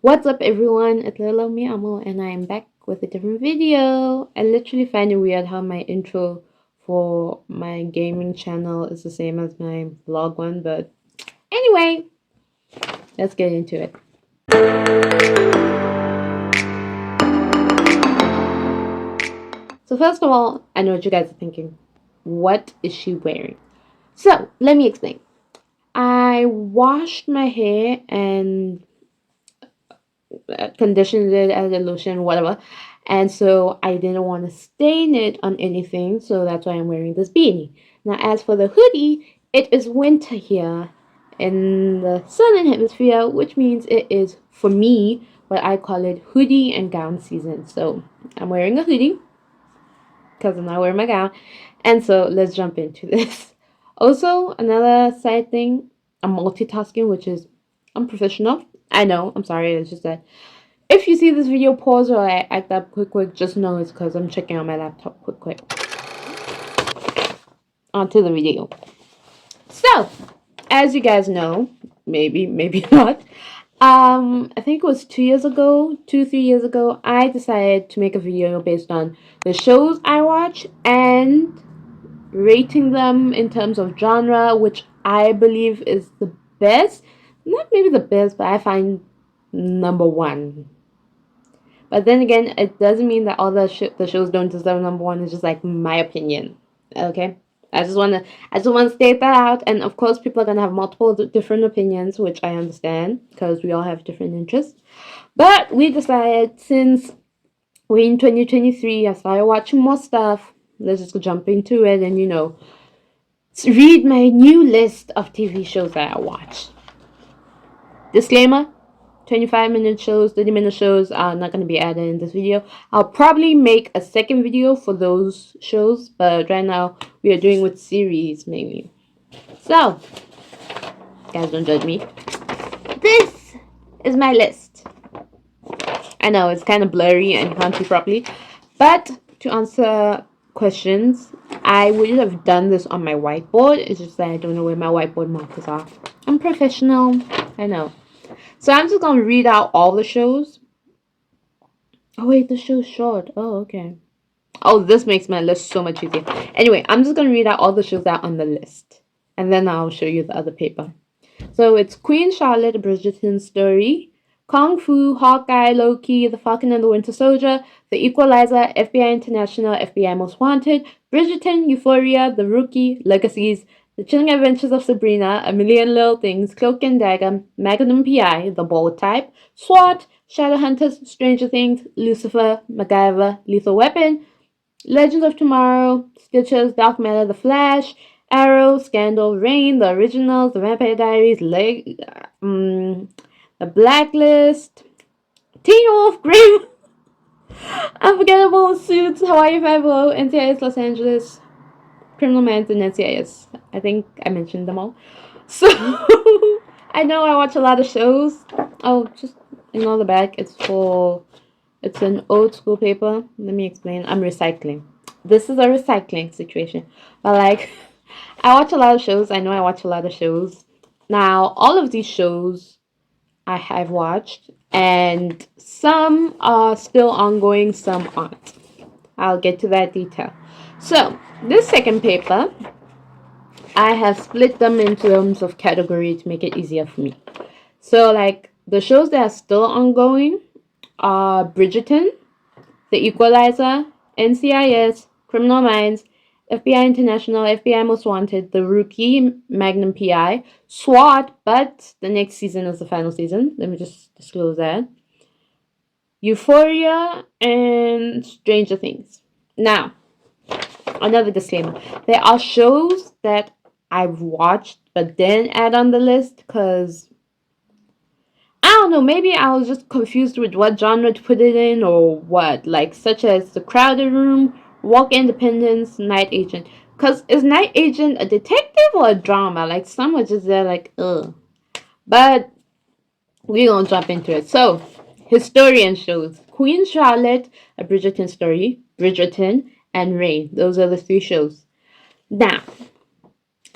What's up everyone, it's Lilo Mi Amo and I am back with a different video. I literally find it weird how my intro for my gaming channel is the same as my vlog one, but anyway, let's get into it. So first of all, I know what you guys are thinking. What is she wearing? So let me explain. I washed my hair and conditioned it, added lotion, whatever. And so I didn't want to stain it on anything, so that's why I'm wearing this beanie. Now, as for the hoodie, it is winter here in the southern hemisphere, which means it is, for me, what I call it hoodie and gown season. So I'm wearing a hoodie because I'm not wearing my gown. And so let's jump into this. Also, another side thing, I'm multitasking, which is unprofessional. I know, I'm sorry, it's just that if you see this video pause or I act up quick, just know it's because I'm checking on my laptop quick. Onto the video. So, as you guys know, maybe not, I think it was 2 years ago, 3 years ago, I decided to make a video based on the shows I watch and rating them in terms of genre, which I believe is the best. Not maybe the best, but I find number one. But then again, it doesn't mean that all the shows don't deserve number one. It's just like my opinion. Okay, I just want to state that out. And of course, people are gonna have multiple different opinions, which I understand because we all have different interests. But we decided since we're in 2023, I started watching more stuff. Let's just jump into it and read my new list of TV shows that I watched. Disclaimer: 25-minute shows, 30-minute shows are not going to be added in this video. I'll probably make a second video for those shows, but right now we are doing with series mainly. So, guys, don't judge me. This is my list. I know it's kind of blurry and you can't see properly, but to answer questions, I would have done this on my whiteboard. It's just that I don't know where my whiteboard markers are. I'm professional, I know. So I'm just gonna read out all the shows. Oh wait, the show's short. Oh, okay. Oh, this makes my list so much easier. Anyway, I'm just gonna read out all the shows that are on the list. And then I'll show you the other paper. So it's Queen Charlotte, A Bridgerton Story, Kung Fu, Hawkeye, Loki, The Falcon and the Winter Soldier, The Equalizer, FBI International, FBI Most Wanted, Bridgerton, Euphoria, The Rookie, Legacies, The Chilling Adventures of Sabrina, A Million Little Things, Cloak and Dagger, Magnum PI, The Bold Type, SWAT, Shadowhunters, Stranger Things, Lucifer, MacGyver, Lethal Weapon, Legends of Tomorrow, Stitches, Dark Matter, The Flash, Arrow, Scandal, Reign, The Originals, The Vampire Diaries, The Blacklist, Teen Wolf, Grave, Unforgettable, Suits, Hawaii Five-O, NCIS Los Angeles, Criminal Minds, and NCIS. I think I mentioned them all. So, I know I watch a lot of shows. Oh, just ignore the back. It's an old school paper. Let me explain. I'm recycling. This is a recycling situation. But like, I watch a lot of shows. I know I watch a lot of shows. Now, all of these shows I have watched, and some are still ongoing, some aren't. I'll get to that detail. So, this second paper, I have split them in terms of category to make it easier for me. So, like, the shows that are still ongoing are Bridgerton, The Equalizer, NCIS, Criminal Minds, FBI International, FBI Most Wanted, The Rookie, Magnum PI, SWAT, but the next season is the final season. Let me just disclose that. Euphoria, and Stranger Things. Now, another disclaimer. There are shows that I've watched but didn't add on the list because I don't know, maybe I was just confused with what genre to put it in or what, like such as The Crowded Room, Walk Independence, Night Agent. Cause is Night Agent a detective or a drama? Like some are just there like ugh. But we're gonna jump into it. So historian shows. Queen Charlotte, A Bridgerton Story, Bridgerton, and Reign. Those are the three shows. Now,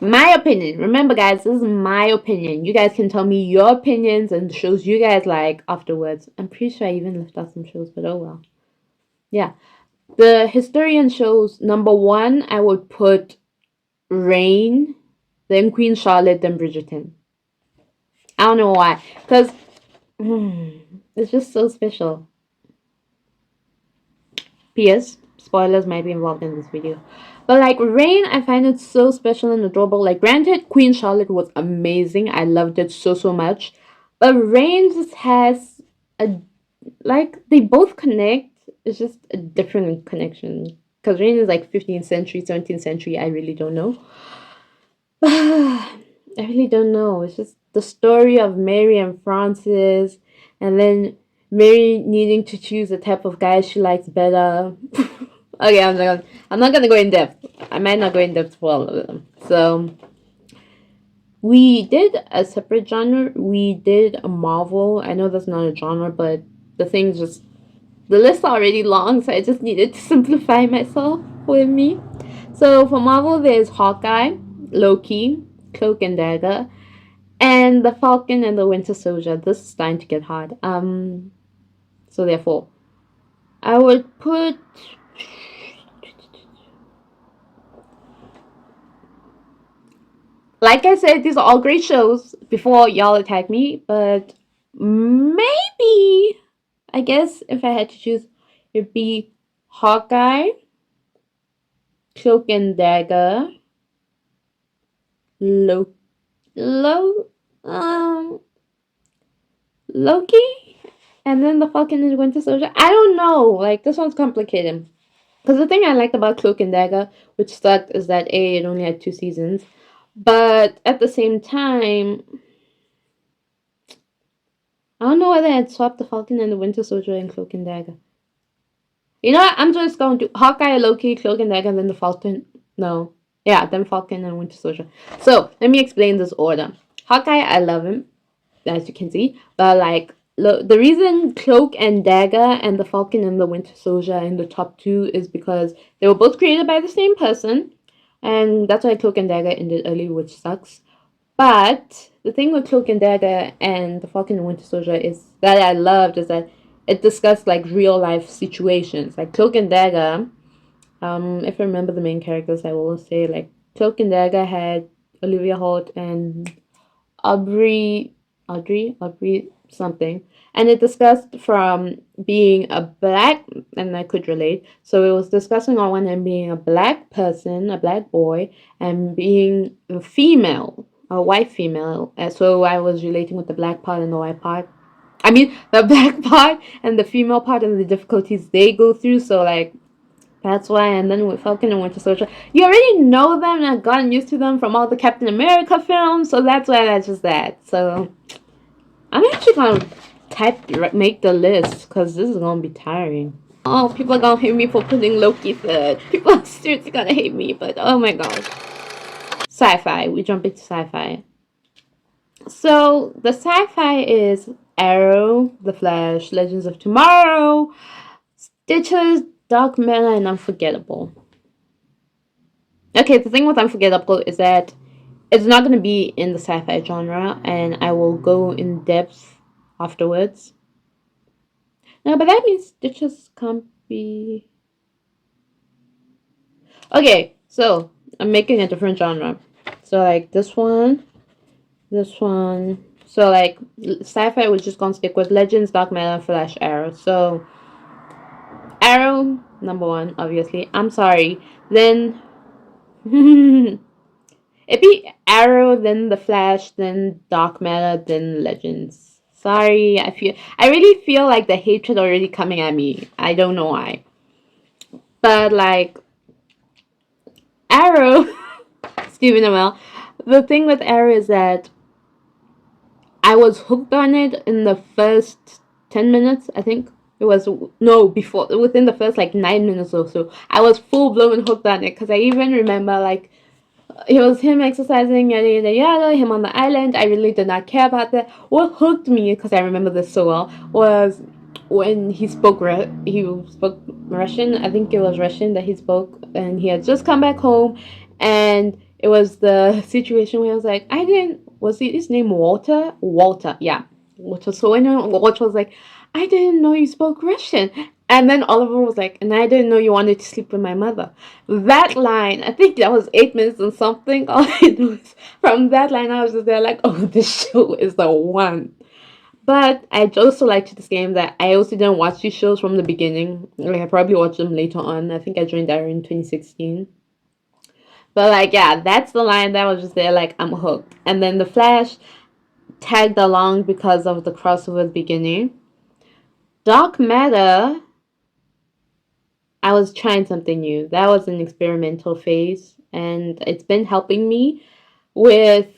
My opinion. Remember, guys, this is my opinion. You guys can tell me your opinions and the shows you guys like afterwards. I'm pretty sure I even left out some shows, but oh well. Yeah. The historian shows, number one, I would put Reign, then Queen Charlotte, then Bridgerton. I don't know why. Because it's just so special. P.S. Spoilers might be involved in this video. But like Reign, I find it so special and adorable. Like granted, Queen Charlotte was amazing. I loved it so so much. But Reign just has a like they both connect. It's just a different connection. Because Reign is like 15th century, 17th century. I really don't know. I really don't know. It's just the story of Mary and Francis, and then Mary needing to choose the type of guy she likes better. Okay, I'm not gonna go in depth. I might not go in depth for all of them. So we did a separate genre. We did a Marvel. I know that's not a genre, but the thing's just the list already long, so I just needed to simplify myself with me. So for Marvel, there's Hawkeye, Loki, Cloak and Dagger, and the Falcon and the Winter Soldier. This is starting to get hard. So therefore, I would put. Like I said, these are all great shows before y'all attack me, but maybe, I guess if I had to choose, it'd be Hawkeye, Cloak and Dagger, Lo- Lo- um, Loki, and then the Falcon and the Winter Soldier. I don't know. Like this one's complicated. Because the thing I liked about Cloak and Dagger, which sucked, is that A, it only had 2 seasons. But at the same time, I don't know whether I'd swap the Falcon and the Winter Soldier and Cloak and Dagger. You know what? I'm just going to Hawkeye, Loki, Cloak and Dagger, and then the Falcon. No. Yeah, then Falcon and Winter Soldier. So, let me explain this order. Hawkeye, I love him, as you can see. But, like, the reason Cloak and Dagger and the Falcon and the Winter Soldier are in the top two is because they were both created by the same person. And that's why Cloak and Dagger ended early, which sucks. But the thing with Cloak and Dagger and the Falcon and Winter Soldier is that I loved is that it discussed like real life situations. Like Cloak and Dagger, if I remember the main characters, I will say like Cloak and Dagger had Olivia Holt and Audrey something, and it discussed from being a black, and I could relate. So it was discussing on one hand being a black person, a black boy, and being a female, a white female. And so I was relating with the black part and the white part. I mean, the black part and the female part and the difficulties they go through. So like that's why, and then with Falcon and Winter Soldier, you already know them and have gotten used to them from all the Captain America films, so that's why that's just that. So, I'm actually gonna make the list, because this is gonna be tiring. Oh, people are gonna hate me for putting Loki third. People are seriously gonna hate me, but oh my god. Sci-fi, we jump into sci-fi. So, the sci-fi is Arrow, The Flash, Legends of Tomorrow, Stitches, Dark Matter, and Unforgettable. Okay, the thing with Unforgettable is that it's not going to be in the sci-fi genre, and I will go in depth afterwards. No, but that means Stitches can't be... Okay, so I'm making a different genre. So like this one. So like sci-fi, we're just gonna stick with Legends, Dark Matter, Flash, Arrow. So Arrow, number one, obviously. I'm sorry. Then it'd be Arrow, then the Flash, then Dark Matter, then Legends. Sorry, I really feel like the hatred already coming at me. I don't know why. But like Arrow, Stephen Amell, the thing with Arrow is that I was hooked on it in the first 10 minutes, I think. It was, no, before, within the first like 9 minutes or so. I was full blown hooked on it, because I even remember like it was him exercising, yada yada yada, him on the island. I really did not care about that. What hooked me, because I remember this so well, was when he spoke Russian. I think it was Russian that he spoke, and he had just come back home, and It was the situation where I was like, I didn't, was his name Walter? Walter, yeah. Walter. So when Walter was like, I didn't know you spoke Russian. And then Oliver was like, and I didn't know you wanted to sleep with my mother. That line, I think that was 8 minutes and something. All I knew is from that line, I was just there like, oh, this show is the one. But I'd also like to disclaim that I also didn't watch these shows from the beginning. Like I probably watched them later on. I think I joined Arrow in 2016. But like yeah, that's the line that was just there like I'm hooked. And then the Flash tagged along because of the crossover beginning. Dark Matter, I was trying something new. That was an experimental phase and it's been helping me with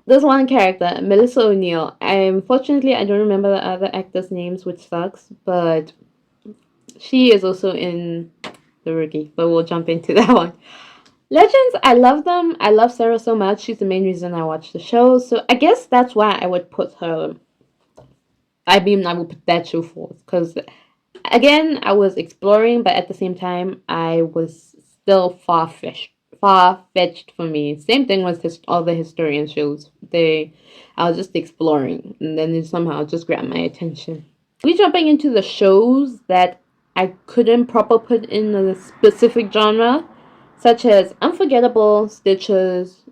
this one character, Melissa O'Neill. Unfortunately, I don't remember the other actors' names, which sucks, but she is also in The Rookie, but we'll jump into that one. Legends, I love them. I love Sarah so much. She's the main reason I watch the show. So I guess that's why I would put her. I mean, I would put that show forth. Because, again, I was exploring, but at the same time, I was still far-fetched for me. Same thing with all the historian shows. I was just exploring, and then it somehow just grabbed my attention. We jumping into the shows that I couldn't proper put in a specific genre, such as Unforgettable, Stitches,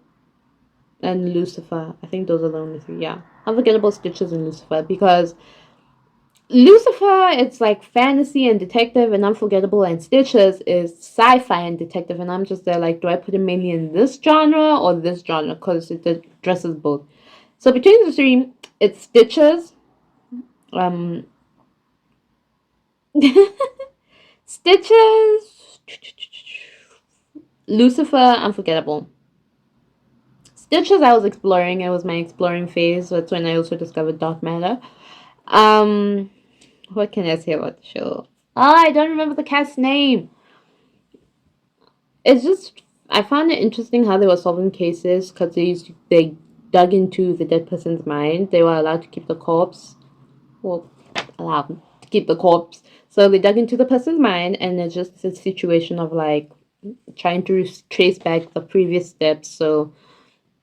and Lucifer. I think those are the only three. Yeah, Unforgettable, Stitches, and Lucifer. Because Lucifer, it's like fantasy and detective, and Unforgettable and Stitches is sci-fi and detective. And I'm just there like, do I put it mainly in this genre or this genre? Because it addresses both. So between the three, it's Stitches. Um, Stitches, Lucifer, Unforgettable. Stitches, I was exploring. It was my exploring phase. That's when I also discovered Dark Matter. Um, what can I say about the show? Oh, I don't remember the cast's name. It's just I found it interesting how they were solving cases because they dug into the dead person's mind. They were allowed to keep the corpse. Well, allowed to keep the corpse. So they dug into the person's mind, and it's just a situation of like trying to trace back the previous steps. So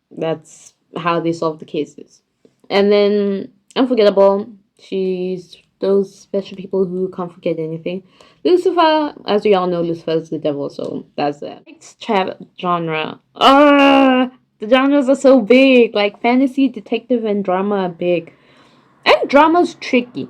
that's how they solve the cases. And then Unforgettable, she's those special people who can't forget anything. Lucifer, as we all know, Lucifer is the devil, so that's it. Next genre. The genres are so big. Like fantasy, detective, and drama are big. And drama's tricky.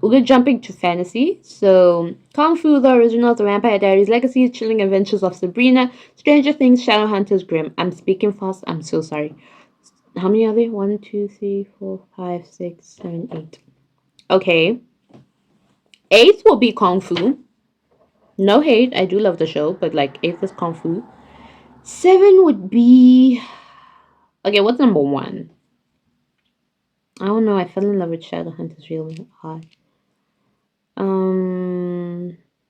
We're jumping to fantasy. So, Kung Fu, the originals, The Vampire Diaries, Legacy, Chilling Adventures of Sabrina, Stranger Things, Shadowhunters, Grimm. I'm speaking fast. I'm so sorry. How many are there? 1, 2, 3, 4, 5, 6, 7, 8. Okay. 8 will be Kung Fu. No hate. I do love the show, but like 8 is Kung Fu. 7 would be. Okay, what's number 1? I don't know. I fell in love with Shadowhunters really hard.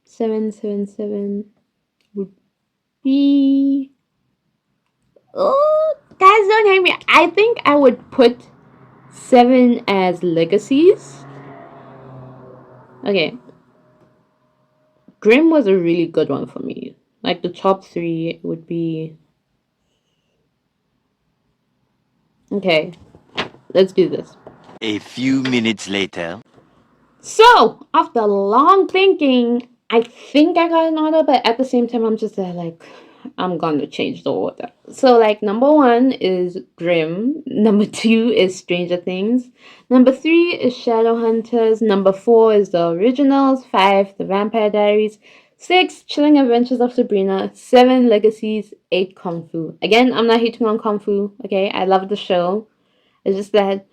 777 would be. Oh, guys, don't hate me. I think I would put 7 as legacies. Okay. Grimm was a really good one for me. Like the top 3 would be. Okay, let's do this. A few minutes later. So, after long thinking, I think I got an order, but at the same time, I'm just there like, I'm gonna change the order. So, like, number 1 is Grimm. Number 2 is Stranger Things. Number 3 is Shadowhunters. Number 4 is the originals. 5, The Vampire Diaries. 6, Chilling Adventures of Sabrina. 7, Legacies. 8, Kung Fu. Again, I'm not hating on Kung Fu, okay? I love the show. It's just that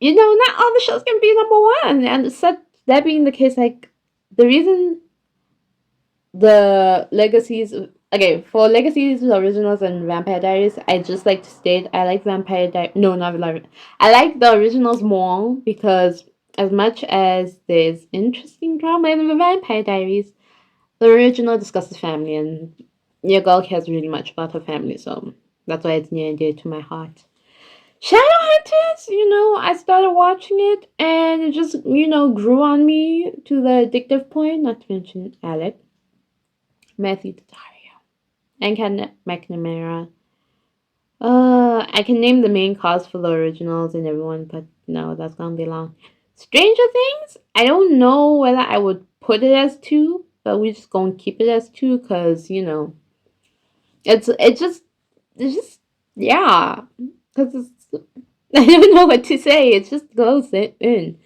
not all the shows can be number 1. And such that being the case, like the reason the legacies okay, for legacies, originals and Vampire Diaries, I just like to state I like Vampire Diaries. No, not like I like the originals more because as much as there's interesting drama in the Vampire Diaries, the original discusses family and your girl cares really much about her family, so that's why it's near and dear to my heart. Shadowhunters, I started watching it and it just, grew on me to the addictive point, not to mention Alec, Matthew Daddario. and Ken McNamara. I can name the main cast for the originals and everyone, but no, that's gonna be long. Stranger Things, I don't know whether I would put it as two, but we're just gonna keep it as two because it's just yeah, because it's I don't know what to say. It just goes in.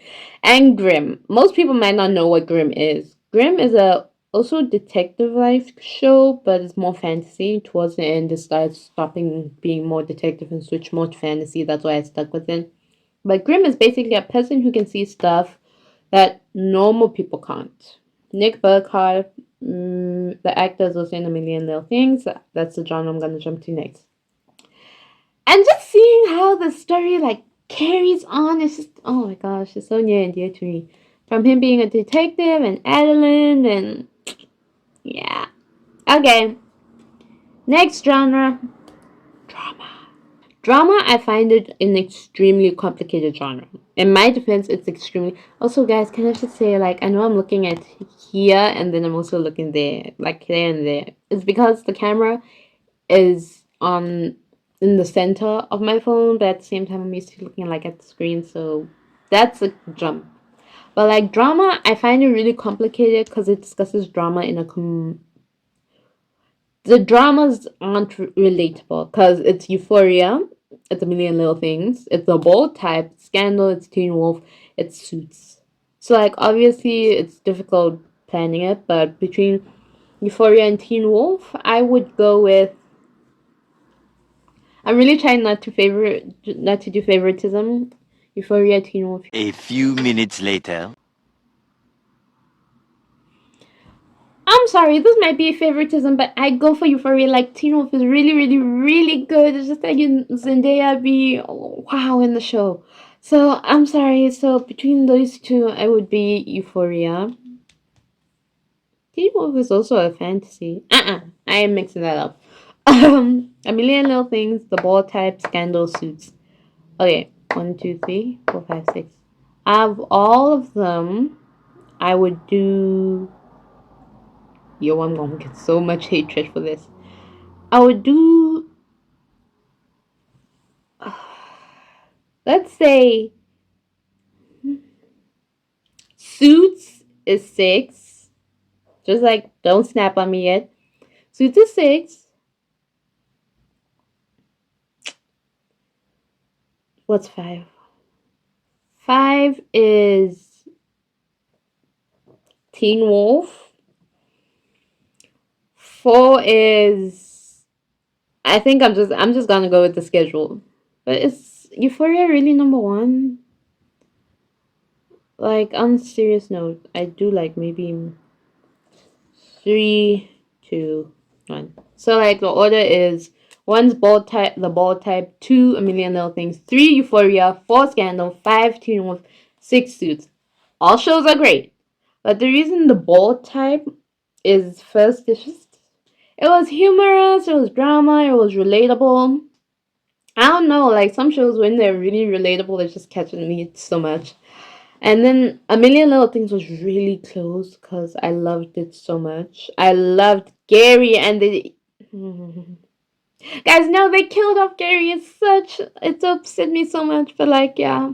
And Grimm. Most people might not know what Grimm is. Grimm is a also detective life show, but it's more fantasy. Towards the end, it starts stopping being more detective and switch more to fantasy. That's why I stuck with it. But Grimm is basically a person who can see stuff that normal people can't. Nick Burkhardt, the actor is also in A Million Little Things. That's the genre I'm gonna jump to next. And just seeing how the story carries on, it's just oh my gosh, it's so near and dear to me. From him being a detective and Adeline and yeah. Okay. Next genre. Drama. Drama, I find it an extremely complicated genre. In my defense, it's extremely. Also, guys, can I just say, I know I'm looking at here and then I'm also looking there, like there and there. It's because the camera is on in the center of my phone, but at the same time, I'm used to looking at the screen, so that's a jump. But drama, I find it really complicated because it discusses drama in a the dramas aren't relatable because it's Euphoria, it's A Million Little Things, it's The Bold Type, Scandal, it's Teen Wolf, it's Suits. So obviously it's difficult planning it, but between Euphoria and Teen Wolf, I would go with. I'm really trying not to do favoritism. Euphoria, Teen Wolf. A few minutes later. I'm sorry, this might be a favoritism, but I go for Euphoria. Teen Wolf is really, really, really good. It's just that Zendaya be wow in the show. So I'm sorry. So between those two, I would be Euphoria. Teen Wolf is also a fantasy. I am mixing that up. A Million Little Things, The Ball Type, Scandal, Suits. Okay, 1, 2, 3, 4, 5, 6. Out of all of them, I would do. Yo, I'm gonna get so much hatred for this. I would do. Let's say Suits is 6. Just don't snap on me yet. Suits is 6. What's 5? 5 is Teen Wolf. 4 is. I think I'm just gonna go with the schedule. But is Euphoria really number 1? On a serious note, I do maybe 3, 2, 1. So the order is 1's Bold Type, The Bold Type, 2 A Million Little Things, 3 Euphoria, 4 Scandal, 5 Teen Wolf, 6 Suits. All shows are great, but the reason The Bold Type is first is just it was humorous, it was drama, it was relatable. I don't know, some shows when they're really relatable, they're just catching me so much. And then A Million Little Things was really close because I loved it so much. I loved Gary and they. Guys, no, they killed off Gary. It's upset me so much, but yeah,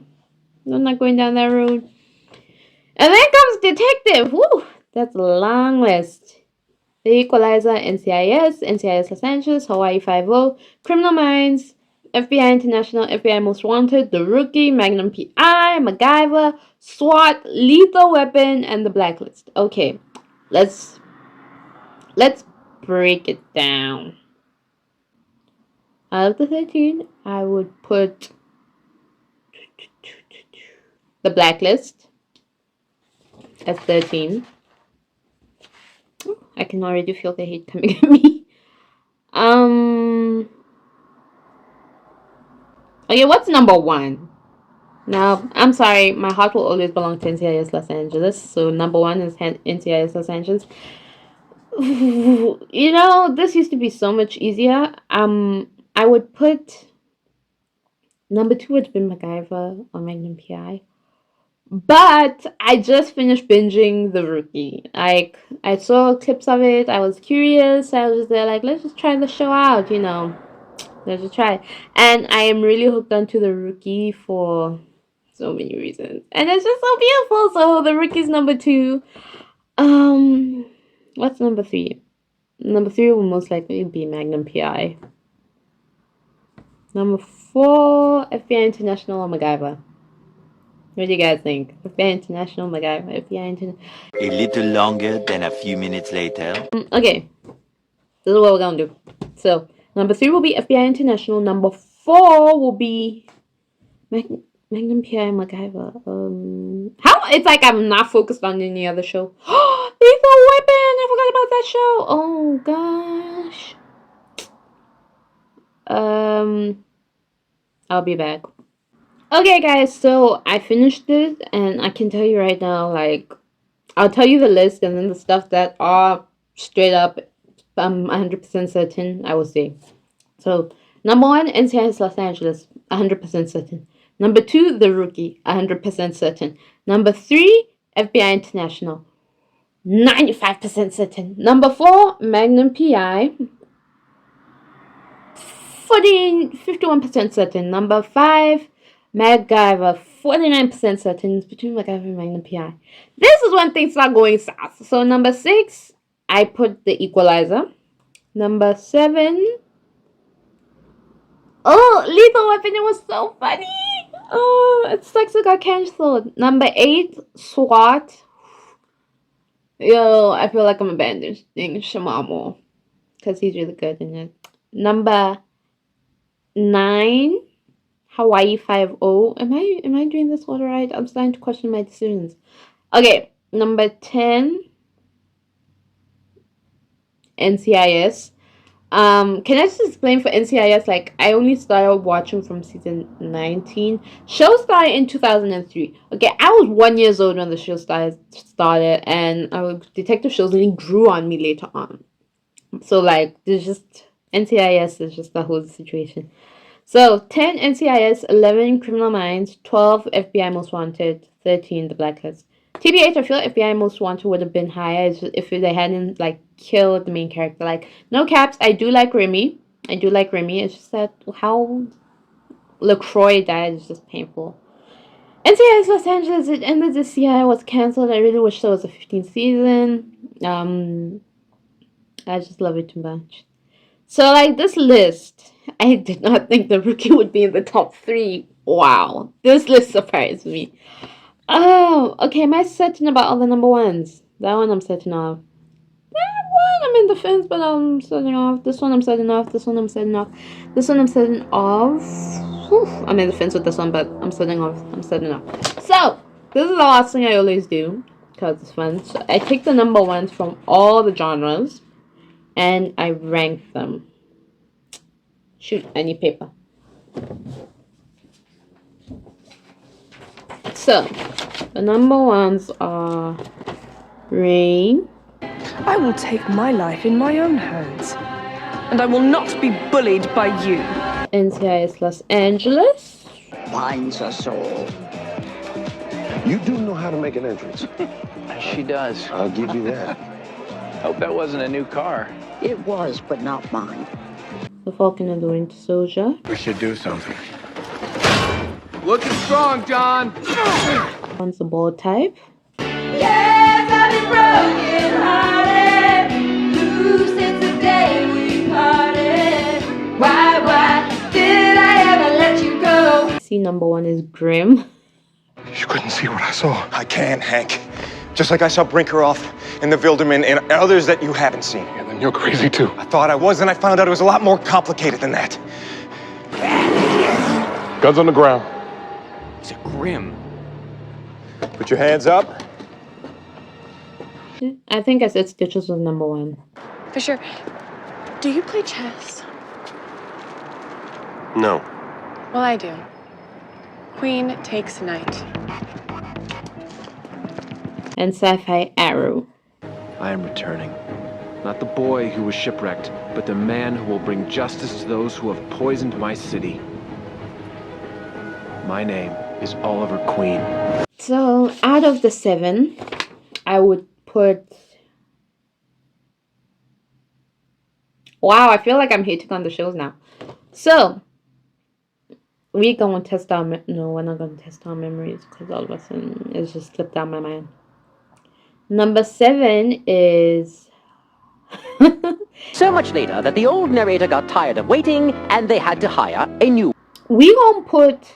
I'm not going down that road. And then comes Detective. Woo, that's a long list. The Equalizer, NCIS, NCIS Los Angeles, Hawaii 5-0, Criminal Minds, FBI International, FBI Most Wanted, The Rookie, Magnum PI, MacGyver, SWAT, Lethal Weapon, and The Blacklist. Okay, let's break it down. Out of the 13, I would put The Blacklist as 13. I can already feel the hate coming at me. Okay, what's number 1? Now, I'm sorry, my heart will always belong to NCIS Los Angeles. So number 1 is NCIS Los Angeles. This used to be so much easier. I would put number 2 would have been MacGyver or Magnum PI. But I just finished binging The Rookie. Like, I saw clips of it. I was curious. I was just there, like, let's just try the show out, you know. Let's just try it. And I am really hooked onto The Rookie for so many reasons. And it's just so beautiful. So, The Rookie's number 2. What's number 3? Number 3 will most likely be Magnum PI. Number 4, FBI International or MacGyver. What do you guys think? FBI International, MacGyver, FBI International. A little longer than a few minutes later. Okay, this is what we're gonna do. So, number 3 will be FBI International. Number 4 will be Magnum PI, MacGyver. How? It's like I'm not focused on any other show. Lethal Weapon! I forgot about that show. Oh gosh. I'll be back. Okay, guys, so I finished it, and I can tell you right now, like, I'll tell you the list, and then the stuff that are straight up, I'm 100% certain, I will say. So, number 1, NCIS Los Angeles, 100% certain. Number 2, The Rookie, 100% certain. Number 3, FBI International, 95% certain. Number 4, Magnum PI, 51% certain. Number 5, MacGyver, 49% certain. It's between MacGyver and Magnum PI. This is when things start going south. So number 6, I put The Equalizer. Number 7, oh, Lethal Weapon, it was so funny. Oh, it sucks it got cancelled. Number 8, SWAT. Yo, I feel like I'm abandoning Shamamo because he's really good in it. Number 9, Hawaii 5-0. Am I doing this order right? I'm starting to question my decisions. Okay, number 10, NCIS. Can I just explain for NCIS? Like, I only started watching from season 19. Show started in 2003. Okay, I was 1 year old when the show started, and detective shows only grew on me later on. So like, there's just NCIS is just the whole situation. So 10 NCIS, 11 Criminal Minds, 12 FBI Most Wanted, 13 The Blacklist. TBH, I feel FBI Most Wanted would have been higher if they hadn't like killed the main character. Like, no caps, I do like Remy. It's just that how LaCroix died is just painful. NCIS Los Angeles, it ended this year, was cancelled. I really wish there was a 15th season. I just love it too much. So like, this list, I did not think The Rookie would be in the top 3. Wow, this list surprised me. Oh, okay, am I certain about all the number 1s? That one I'm certain of. That one I'm in the fence, but I'm certain of. This one I'm certain of. This one I'm certain of. This one I'm certain of. Whew, I'm in the fence with this one, but I'm certain of. So, this is the last thing I always do, because it's fun. So I take the number 1s from all the genres, and I rank them. Shoot, I need paper. So, the number 1s are Rain. I will take my life in my own hands, and I will not be bullied by you. NCIS Los Angeles. Finds us all. You do know how to make an entrance. She does. I'll give you that. Hope that wasn't a new car. It was, but not mine. The Falcon and the Winter Soldier. We should do something. Looking strong, John. One's the Bold Type. Yes, I've been broken-hearted. Blue since the day we parted. Why did I ever let you go? See, number 1 is Grim. You couldn't see what I saw. I can, Hank. Just like I saw Brinkerhoff and the Wilderman and others that you haven't seen. Yeah, then you're crazy too. I thought I was, and I found out it was a lot more complicated than that. Guns on the ground. He's a Grim. Put your hands up. I think I said Stitches was number 1. Fisher, do you play chess? No. Well, I do. Queen takes knight. And Sci-Fi Arrow. I am returning. Not the boy who was shipwrecked, but the man who will bring justice to those who have poisoned my city. My name is Oliver Queen. So out of the 7, I would put. Wow, I feel like I'm hating on the shows now. So we're gonna test our no, we're not gonna test our memories because all of a sudden it's just slipped out my mind. Number 7 is So much later that the old narrator got tired of waiting and they had to hire a new. we gonna put.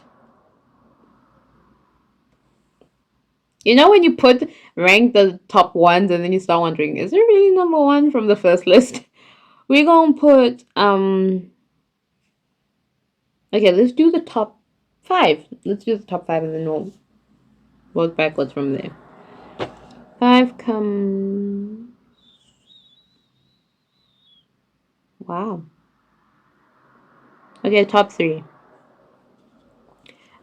You know when you put rank the top ones and then you start wondering, is it really number 1 from the first list? We're gonna put okay, let's do the top 5. Let's do the top 5 and then we'll work backwards from there. 5 comes. Wow. Okay, top 3.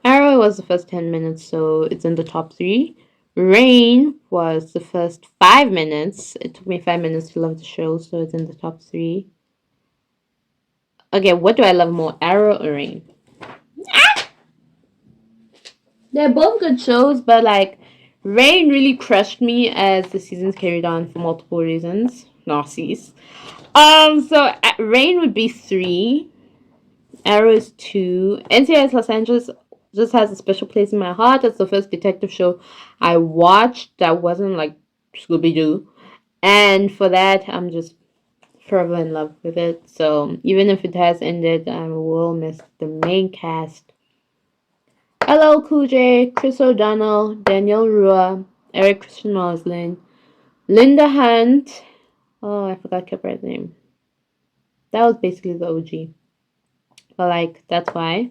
Arrow was the first 10 minutes, so it's in the top 3. Rain was the first 5 minutes. It took me 5 minutes to love the show, so it's in the top 3. Okay, what do I love more, Arrow or Rain? Ah! They're both good shows, but like Rain really crushed me as the seasons carried on for multiple reasons. Narciss. So Rain would be 3. Arrow is 2. NCIS Los Angeles just has a special place in my heart. It's the first detective show I watched that wasn't like Scooby-Doo. And for that, I'm just forever in love with it. So even if it has ended, I will miss the main cast. LL Cool J, Chris O'Donnell, Danielle Rua, Eric Christian Moslin, Linda Hunt. Oh, I forgot Capra's name. That was basically the OG. But like, that's why.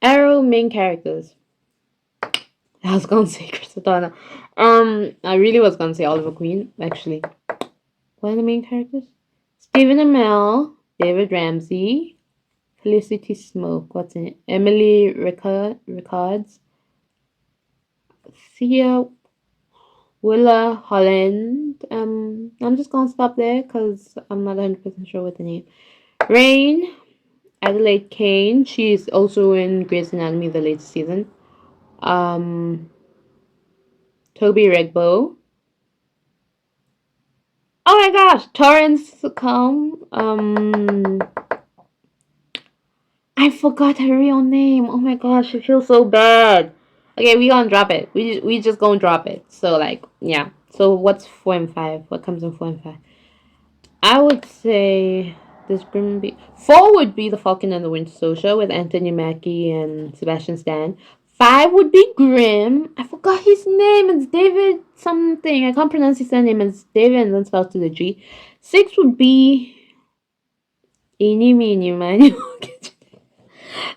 Arrow main characters. I was gonna say Chris O'Donnell. I really was gonna say Oliver Queen, actually. What are the main characters? Stephen Amell, David Ramsey, Felicity Smoke, what's in it? Emily Rickards, Thea Willa Holland. I'm just gonna stop there because I'm not 100% sure what the name. Rain, Adelaide Kane. She's also in Grey's Anatomy, the latest season. Toby Regbo. Oh my gosh, Torrance Succumb. I forgot her real name. Oh my gosh, I feel so bad. Okay, we gonna drop it. We just gonna drop it. So like, yeah. So what's 4 and 5? What comes in 4 and 5? I would say this Grim be 4 would be The Falcon and the Winter Soldier with Anthony Mackie and Sebastian Stan. 5 would be Grimm. I forgot his name. It's David something. I can't pronounce his surname. It's David and then spelled to the G. 6 would be Eeny, Meeny, Miny.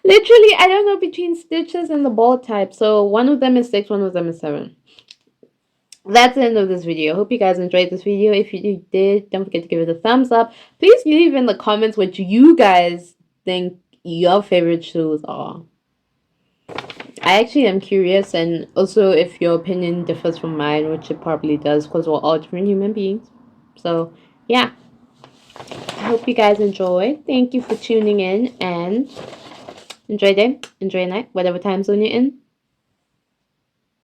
Literally, I don't know between Stitches and the ball type. So one of them is 6, one of them is 7. That's the end of this video. Hope you guys enjoyed this video. If you did, don't forget to give it a thumbs up. Please leave in the comments what you guys think your favorite shows are. I actually am curious, and also if your opinion differs from mine, which it probably does because we're all different human beings. So, yeah. I hope you guys enjoy. Thank you for tuning in, and enjoy day, enjoy night, whatever time zone you're in.